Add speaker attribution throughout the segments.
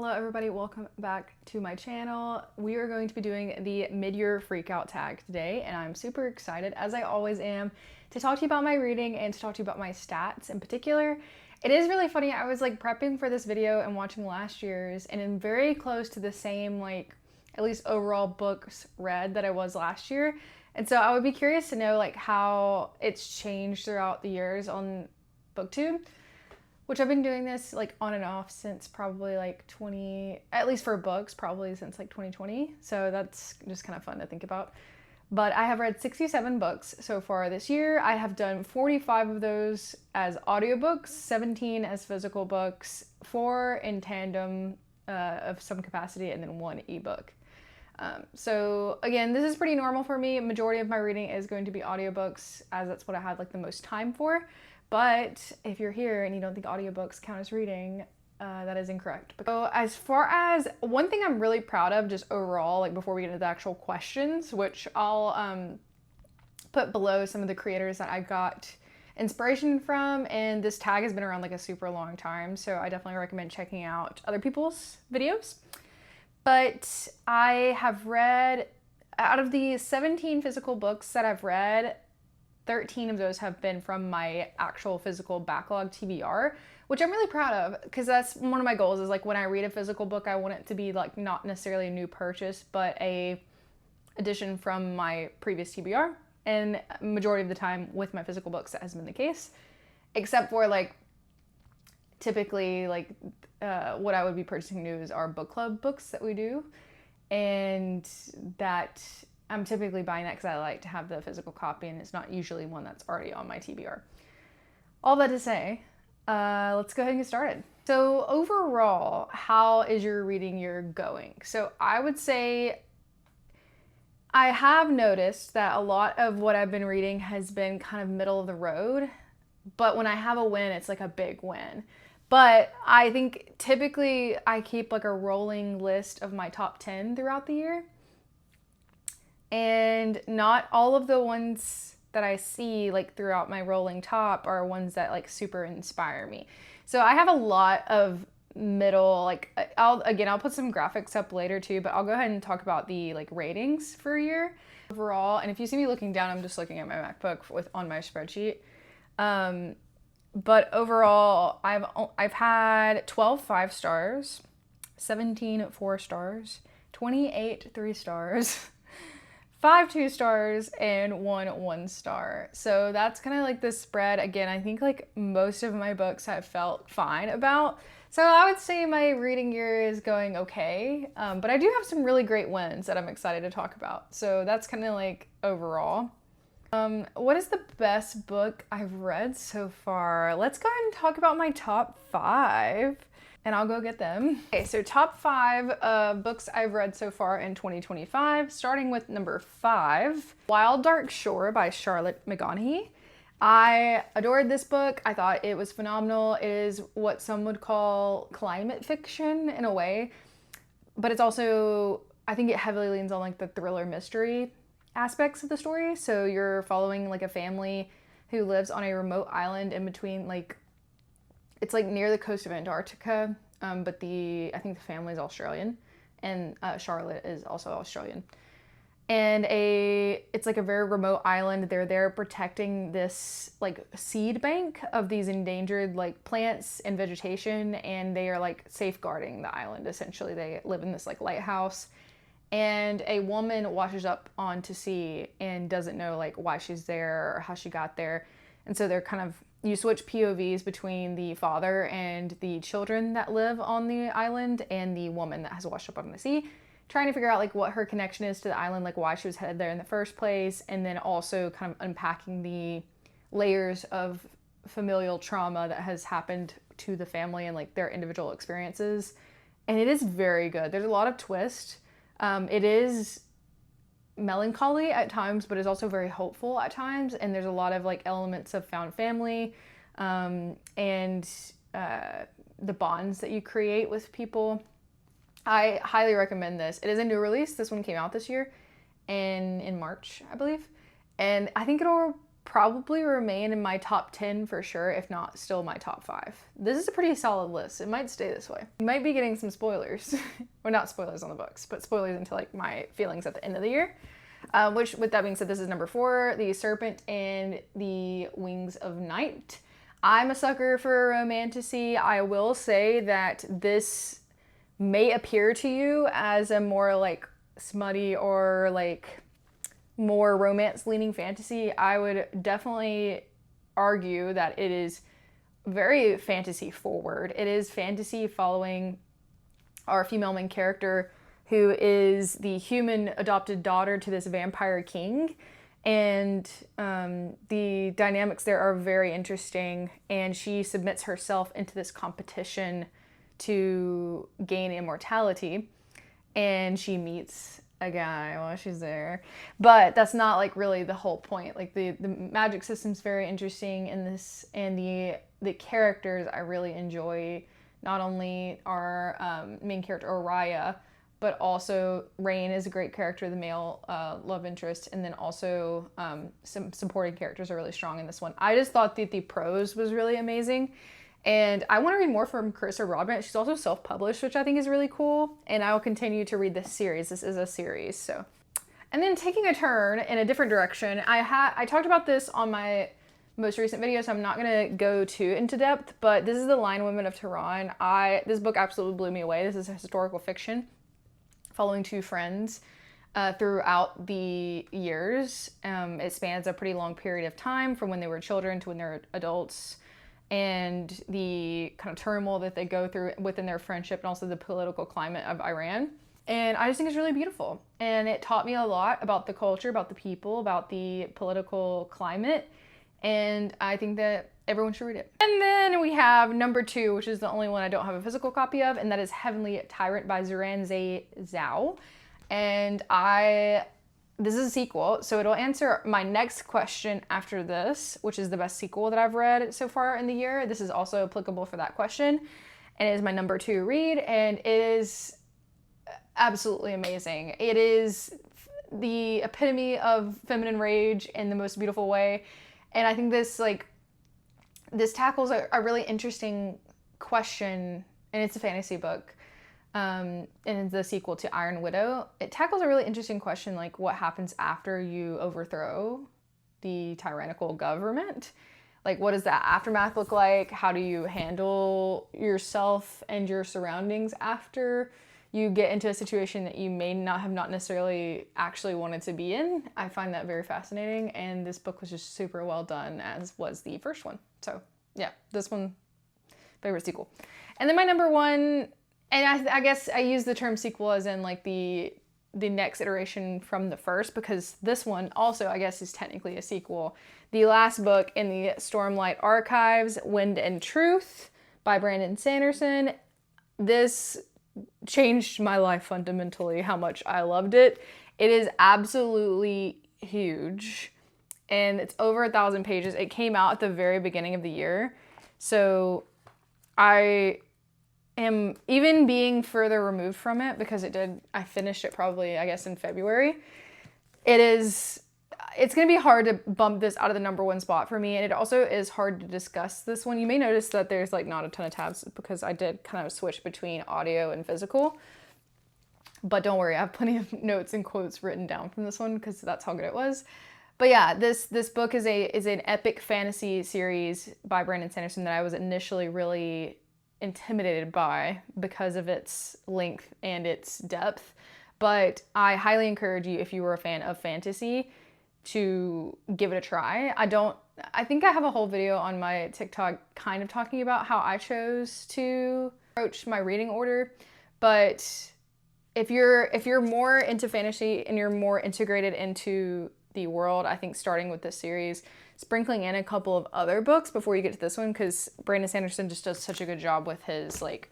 Speaker 1: Hello everybody, welcome back to my channel. We are going to be doing the mid-year freakout tag today, and I'm super excited, as I always am, to talk to you about my reading and to talk to you about my stats in particular. It is really funny, I was like prepping for this video and watching last year's, and I'm very close to the same, like, at least overall books read that I was last year. And so I would be curious to know like how it's changed throughout the years on BookTube, which I've been doing this like on and off since probably like at least for books, probably since like 2020. So that's just kind of fun to think about. But I have read 67 books so far this year. I have done 45 of those as audiobooks, 17 as physical books, 4 in tandem of some capacity, and then 1 ebook. So again, this is pretty normal for me. Majority of my reading is going to be audiobooks, as that's what I had like the most time for. But if you're here and you don't think audiobooks count as reading, that is incorrect. So as far as one thing I'm really proud of just overall, like before we get into the actual questions, which I'll put below some of the creators that I got inspiration from, and this tag has been around like a super long time, so I definitely recommend checking out other people's videos. But I have read, out of the 17 physical books that I've read, 13 of those have been from my actual physical backlog TBR, which I'm really proud of, because that's one of my goals, is like when I read a physical book, I want it to be like not necessarily a new purchase, but a addition from my previous TBR. And majority of the time with my physical books, that has been the case, except for like typically like what I would be purchasing new is our book club books that we do, and that I'm typically buying that because I like to have the physical copy, and it's not usually one that's already on my TBR. All that to say, let's go ahead and get started. So overall, how is your reading year going? So I would say I have noticed that a lot of what I've been reading has been kind of middle of the road, but when I have a win, it's like a big win. But I think typically I keep like a rolling list of my top 10 throughout the year. And not all of the ones that I see like throughout my rolling top are ones that like super inspire me. So I have a lot of middle, like I'll put some graphics up later too, but I'll go ahead and talk about the like ratings for a year overall. And if you see me looking down, I'm just looking at my MacBook on my spreadsheet. But overall, I've had 12 5 stars, 17 4 stars, 28 3 stars, 5 2 stars, and 1 1 star. So that's kind of like the spread. Again, I think like most of my books I've felt fine about. So I would say my reading year is going okay, but I do have some really great wins that I'm excited to talk about. So that's kind of like overall. What is the best book I've read so far? Let's go ahead and talk about my top 5. And I'll go get them. Okay, so top 5 books I've read so far in 2025, starting with number 5, Wild Dark Shore by Charlotte McGonaghy. I adored this book. I thought it was phenomenal. It is what some would call climate fiction in a way, but it's also, I think it heavily leans on like the thriller mystery aspects of the story. So you're following like a family who lives on a remote island in between like, it's like near the coast of Antarctica, but I think the family is Australian, and Charlotte is also Australian. And it's like a very remote island. They're there protecting this like seed bank of these endangered like plants and vegetation, and they are like safeguarding the island essentially. They live in this like lighthouse, and a woman washes up onto sea and doesn't know like why she's there or how she got there. And so they're kind of, you switch POVs between the father and the children that live on the island and the woman that has washed up on the sea, trying to figure out like what her connection is to the island, like why she was headed there in the first place, and then also kind of unpacking the layers of familial trauma that has happened to the family and like their individual experiences. And it is very good. There's a lot of twists. It is melancholy at times, but is also very hopeful at times, and there's a lot of like elements of found family and the bonds that you create with people. I highly recommend this. It is a new release. This one came out this year in March, I believe, and I think it'll probably remain in my top 10 for sure, if not still my top 5. This is a pretty solid list. It might stay this way. You might be getting some spoilers. Well, not spoilers on the books, but spoilers into like my feelings at the end of the year. Which, with that being said, this is number 4, The Serpent and the Wings of Night. I'm a sucker for romantasy. I will say that this may appear to you as a more like smutty or like more romance-leaning fantasy. I would definitely argue that it is very fantasy-forward. It is fantasy following our female main character, who is the human adopted daughter to this vampire king. And the dynamics there are very interesting, and she submits herself into this competition to gain immortality, and she meets a guy while she's there. But that's not like really the whole point. Like the magic system's very interesting in this, and the characters I really enjoy. Not only our main character Oriya, but also Rain is a great character, the male love interest, and then also some supporting characters are really strong in this one. I just thought that the prose was really amazing, and I want to read more from Carissa Broadbent. She's also self-published, which I think is really cool, and I will continue to read this series. This is a series, so. And then taking a turn in a different direction, I talked about this on my most recent video, so I'm not gonna go too into depth, but this is The Lion Women of Tehran. This book absolutely blew me away. This is a historical fiction following 2 friends throughout the years. It spans a pretty long period of time from when they were children to when they're adults, and the kind of turmoil that they go through within their friendship, and also the political climate of Iran. And I just think it's really beautiful. And it taught me a lot about the culture, about the people, about the political climate. And I think that everyone should read it. And then we have number 2, which is the only one I don't have a physical copy of, and that is Heavenly Tyrant by Zuran Zhao. And this is a sequel, so it'll answer my next question after this, which is the best sequel that I've read so far in the year. This is also applicable for that question, and it is my number 2 read, and it is absolutely amazing. It is the epitome of feminine rage in the most beautiful way, and I think this tackles a really interesting question, and it's a fantasy book. And it's the sequel to Iron Widow. It tackles a really interesting question, like what happens after you overthrow the tyrannical government? Like, what does that aftermath look like? How do you handle yourself and your surroundings after you get into a situation that you may not have necessarily actually wanted to be in? I find that very fascinating, and this book was just super well done, as was the first one. So yeah, this one, favorite sequel. And then my number 1, and I guess I use the term sequel as in like the next iteration from the first, because this one also, I guess, is technically a sequel. The last book in the Stormlight Archives, Wind and Truth by Brandon Sanderson. This changed my life fundamentally, how much I loved it. It is absolutely huge, and it's over 1,000 pages. It came out at the very beginning of the year, so I am, even being further removed from it, because I finished it probably, I guess, in February. It's gonna be hard to bump this out of the number 1 spot for me, and it also is hard to discuss this one. You may notice that there's like not a ton of tabs, because I did kind of switch between audio and physical, but don't worry, I have plenty of notes and quotes written down from this one, because that's how good it was. But yeah, this book is an epic fantasy series by Brandon Sanderson that I was initially really intimidated by because of its length and its depth. But I highly encourage you, if you were a fan of fantasy, to give it a try. I think I have a whole video on my TikTok kind of talking about how I chose to approach my reading order. But if you're more into fantasy and you're more integrated into the world, I think starting with this series, sprinkling in a couple of other books before you get to this one, because Brandon Sanderson just does such a good job with his like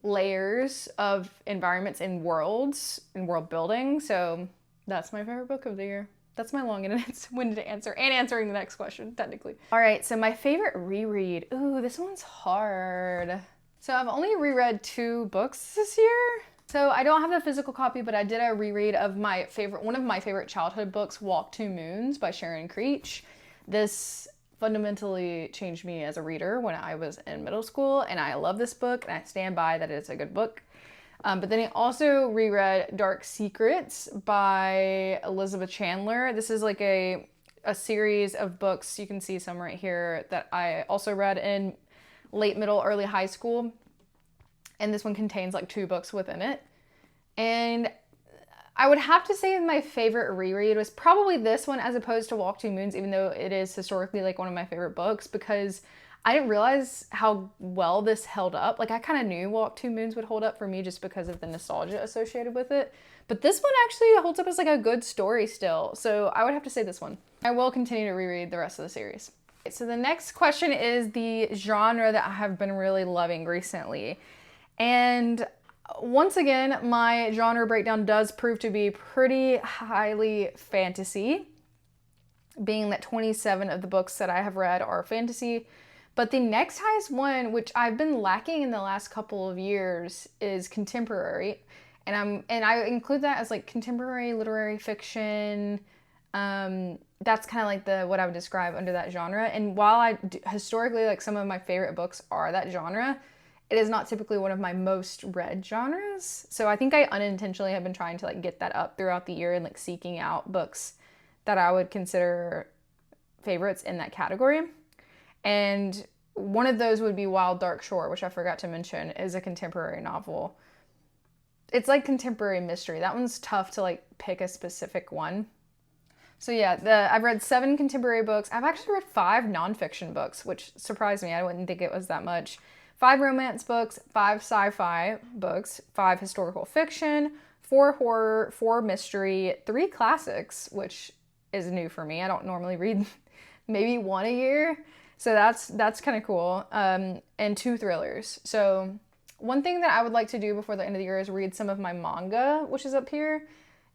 Speaker 1: layers of environments and worlds and world building. So that's my favorite book of the year. That's my long and winded answer, and answering the next question, technically. All right, so my favorite reread. Ooh, this one's hard. So I've only reread 2 books this year. So I don't have the physical copy, but I did a reread of one of my favorite childhood books, Walk Two Moons by Sharon Creech. This fundamentally changed me as a reader when I was in middle school, and I love this book, and I stand by that it's a good book. But then I also reread Dark Secrets by Elizabeth Chandler. This is like a series of books, you can see some right here, that I also read in late middle, early high school. And this one contains like 2 books within it. And I would have to say my favorite reread was probably this one as opposed to Walk Two Moons, even though it is historically like one of my favorite books, because I didn't realize how well this held up. Like, I kind of knew Walk Two Moons would hold up for me just because of the nostalgia associated with it. But this one actually holds up as like a good story still. So I would have to say this one. I will continue to reread the rest of the series. So the next question is the genre that I have been really loving recently. And once again, my genre breakdown does prove to be pretty highly fantasy, being that 27 of the books that I have read are fantasy. But the next highest one, which I've been lacking in the last couple of years, is contemporary. And I include that as like contemporary literary fiction. That's kind of like what I would describe under that genre. And while historically, like, some of my favorite books are that genre, it is not typically one of my most read genres. So I think I unintentionally have been trying to like get that up throughout the year and like seeking out books that I would consider favorites in that category. And one of those would be Wild Dark Shore, which I forgot to mention is a contemporary novel. It's like contemporary mystery. That one's tough to like pick a specific one. So yeah, I've read 7 contemporary books. I've actually read 5 nonfiction books, which surprised me. I wouldn't think it was that much. 5 romance books, 5 sci-fi books, 5 historical fiction, 4 horror, 4 mystery, 3 classics, which is new for me. I don't normally read maybe 1 a year. So that's kind of cool. And 2 thrillers. So one thing that I would like to do before the end of the year is read some of my manga, which is up here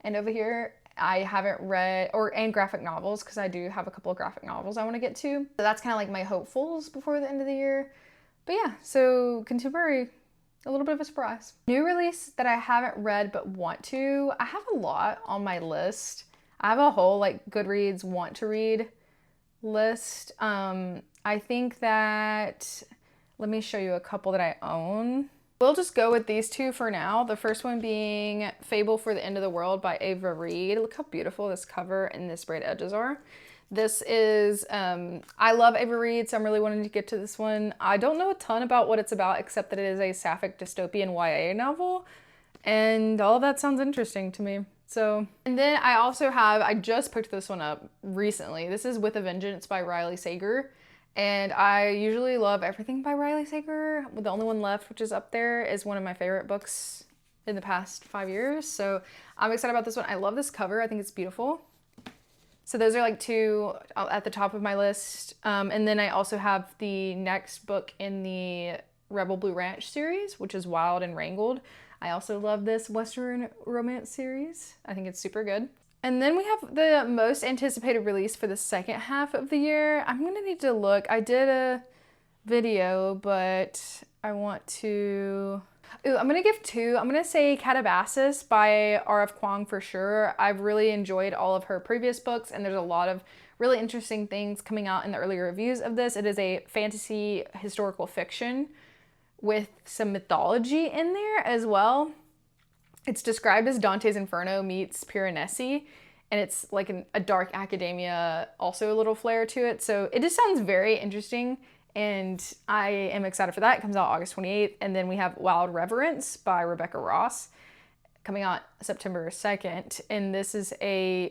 Speaker 1: and over here. I haven't read, and graphic novels, because I do have a couple of graphic novels I want to get to. So that's kind of like my hopefuls before the end of the year. But yeah, so contemporary, a little bit of a surprise. New release that I haven't read but want to. I have a lot on my list. I have a whole like Goodreads want to read list. I think that, let me show you a couple that I own. We'll just go with these 2 for now. The first one being Fable for the End of the World by Ava Reed. Look how beautiful this cover and the sprayed edges are. This is, I love Ava Reed, so I'm really wanting to get to this one. I don't know a ton about what it's about, except that it is a sapphic dystopian YA novel, and all of that sounds interesting to me. So, and then I just picked this one up recently. This is With a Vengeance by Riley Sager. And I usually love everything by Riley Sager. The only one left, which is up there, is one of my favorite books in the past 5 years. So I'm excited about this one. I love this cover. I think it's beautiful. So those are like 2 at the top of my list. And then I also have the next book in the Rebel Blue Ranch series, which is Wild and Wrangled. I also love this Western romance series. I think it's super good. And then we have the most anticipated release for the second half of the year. I'm gonna need to look. I did a video, but I want to... I'm gonna give 2. I'm gonna say Calabasas by R.F. Kuang for sure. I've really enjoyed all of her previous books, and there's a lot of really interesting things coming out in the early reviews of this. It is a fantasy historical fiction with some mythology in there as well. It's described as Dante's Inferno meets Piranesi, and it's like a dark academia, also a little flair to it. So it just sounds very interesting, and I am excited for that. It comes out August 28th. And then we have Wild Reverence by Rebecca Ross coming out September 2nd. And this is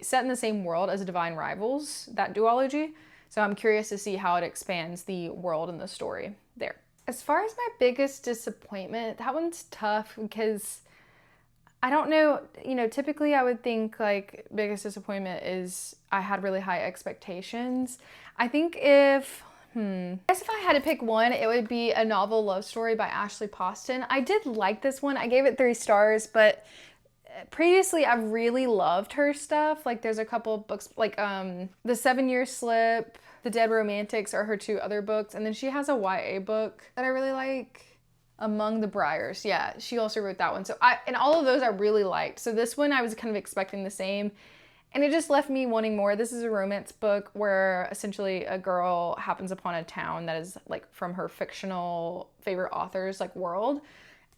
Speaker 1: set in the same world as Divine Rivals, that duology. So I'm curious to see how it expands the world and the story there. As far as my biggest disappointment, that one's tough because I don't know, typically I would think like biggest disappointment is I had really high expectations. I think I guess if I had to pick one, it would be A Novel Love Story by Ashley Poston. I did like this one. I gave it 3 stars, but previously I've really loved her stuff. Like there's a couple of books like The 7 Year Slip, The Dead Romantics are her 2 other books. And then she has a YA book that I really like. Among the Briars. Yeah, she also wrote that one. So and all of those I really liked. So this one I was kind of expecting the same. and it just left me wanting more. This is a romance book where essentially a girl happens upon a town that is like from her fictional favorite author's like world.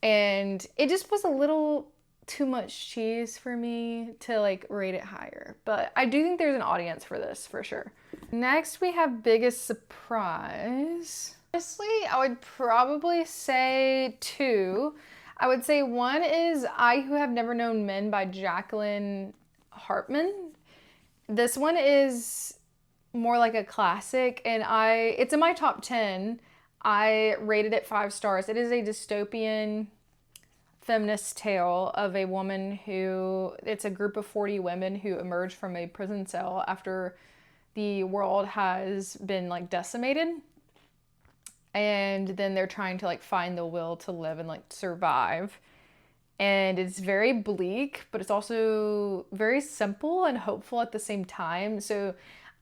Speaker 1: And it just was a little too much cheese for me to like rate it higher. But I do think there's an audience for this for sure. Next we have biggest surprise. Honestly, I would probably say two. I would say one is I Who Have Never Known Men by Jacqueline Hartman. This one is more like a classic, and it's in my top 10. I rated it 5 stars. It is a dystopian feminist tale of a woman it's a group of 40 women who emerge from a prison cell after the world has been like decimated. And then they're trying to like find the will to live and like survive. And it's very bleak, but it's also very simple and hopeful at the same time. So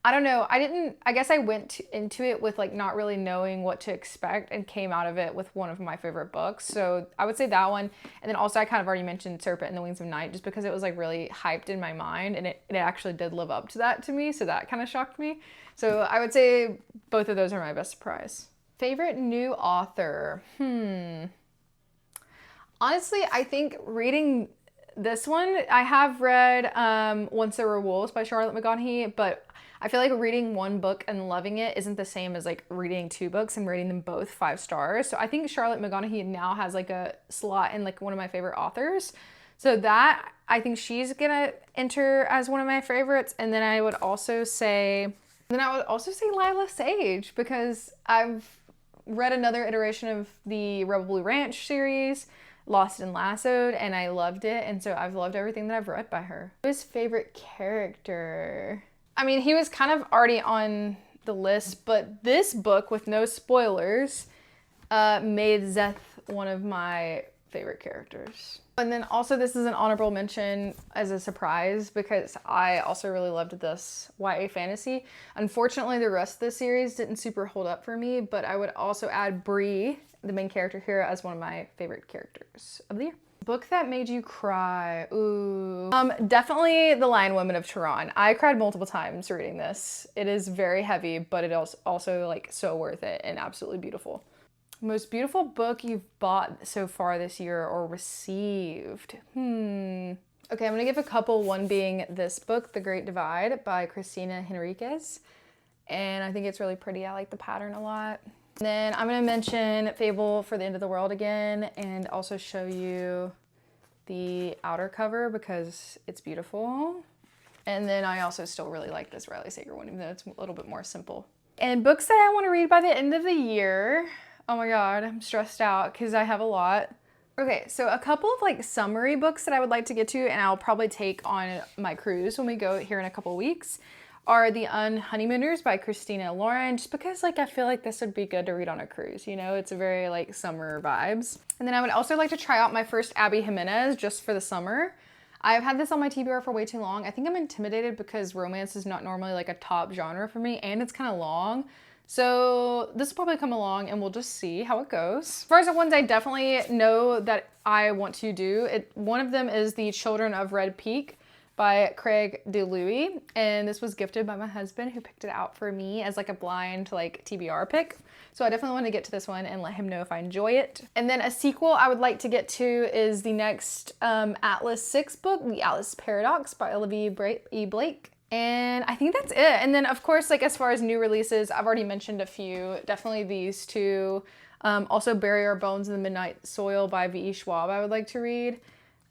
Speaker 1: I don't know, I guess I went into it with like not really knowing what to expect and came out of it with one of my favorite books. So I would say that one. And then also I kind of already mentioned Serpent and the Wings of Night just because it was like really hyped in my mind, and it actually did live up to that to me. So that kind of shocked me. So I would say both of those are my best surprise. Favorite new author? Honestly, I think reading this one, I have read Once There Were Wolves by Charlotte McGonaghy, but I feel like reading one book and loving it isn't the same as like reading 2 books and rating them both 5 stars. So I think Charlotte McGonaghy now has like a slot in like one of my favorite authors. So that, I think she's gonna enter as one of my favorites. And then I would also say Lila Sage, because I've read another iteration of the Rebel Blue Ranch series, Lost and Lassoed, and I loved it, and so I've loved everything that I've read by her. His favorite character? I mean, he was kind of already on the list, but this book, with no spoilers, made Zeth one of my favorite characters. And then also this is an honorable mention as a surprise because I also really loved this YA fantasy. Unfortunately, the rest of the series didn't super hold up for me, but I would also add Bree, the main character here, as one of my favorite characters of the year. Book that made you cry. Ooh. Definitely The Lion Women of Tehran. I cried multiple times reading this. It is very heavy, but it is also like so worth it and absolutely beautiful. Most beautiful book you've bought so far this year or received? Okay, I'm gonna give a couple, one being this book, The Great Divide by Cristina Henriquez. And I think it's really pretty. I like the pattern a lot. And then I'm gonna mention Fable for the End of the World again and also show you the outer cover because it's beautiful. And then I also still really like this Riley Sager one, even though it's a little bit more simple. And books that I wanna read by the end of the year. Oh my God, I'm stressed out because I have a lot. Okay, so a couple of like summary books that I would like to get to and I'll probably take on my cruise when we go here in a couple weeks are The Unhoneymooners by Christina Lauren, just because like I feel like this would be good to read on a cruise, you know? It's a very like summer vibes. And then I would also like to try out my first Abby Jimenez just for the summer. I've had this on my TBR for way too long. I think I'm intimidated because romance is not normally like a top genre for me and it's kind of long. So this will probably come along and we'll just see how it goes. As far as the ones I definitely know that I want to do, one of them is The Children of Red Peak by Craig DeLuey. And this was gifted by my husband who picked it out for me as like a blind like TBR pick. So I definitely want to get to this one and let him know if I enjoy it. And then a sequel I would like to get to is the next Atlas 6 book, The Atlas Paradox by Olivia E. Blake. And I think that's it. And then of course, like as far as new releases, I've already mentioned a few, definitely these two. Also Bury Our Bones in the Midnight Soil by V.E. Schwab I would like to read.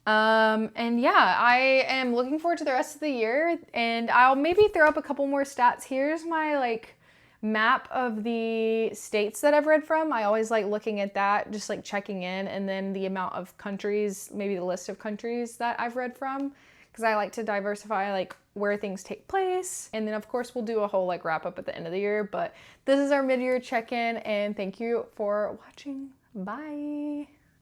Speaker 1: And yeah, I am looking forward to the rest of the year and I'll maybe throw up a couple more stats. Here's my like map of the states that I've read from. I always like looking at that, just like checking in, and then the amount of countries, maybe the list of countries that I've read from, because I like to diversify like where things take place. And then of course we'll do a whole like wrap up at the end of the year, but this is our mid-year check-in and thank you for watching. Bye.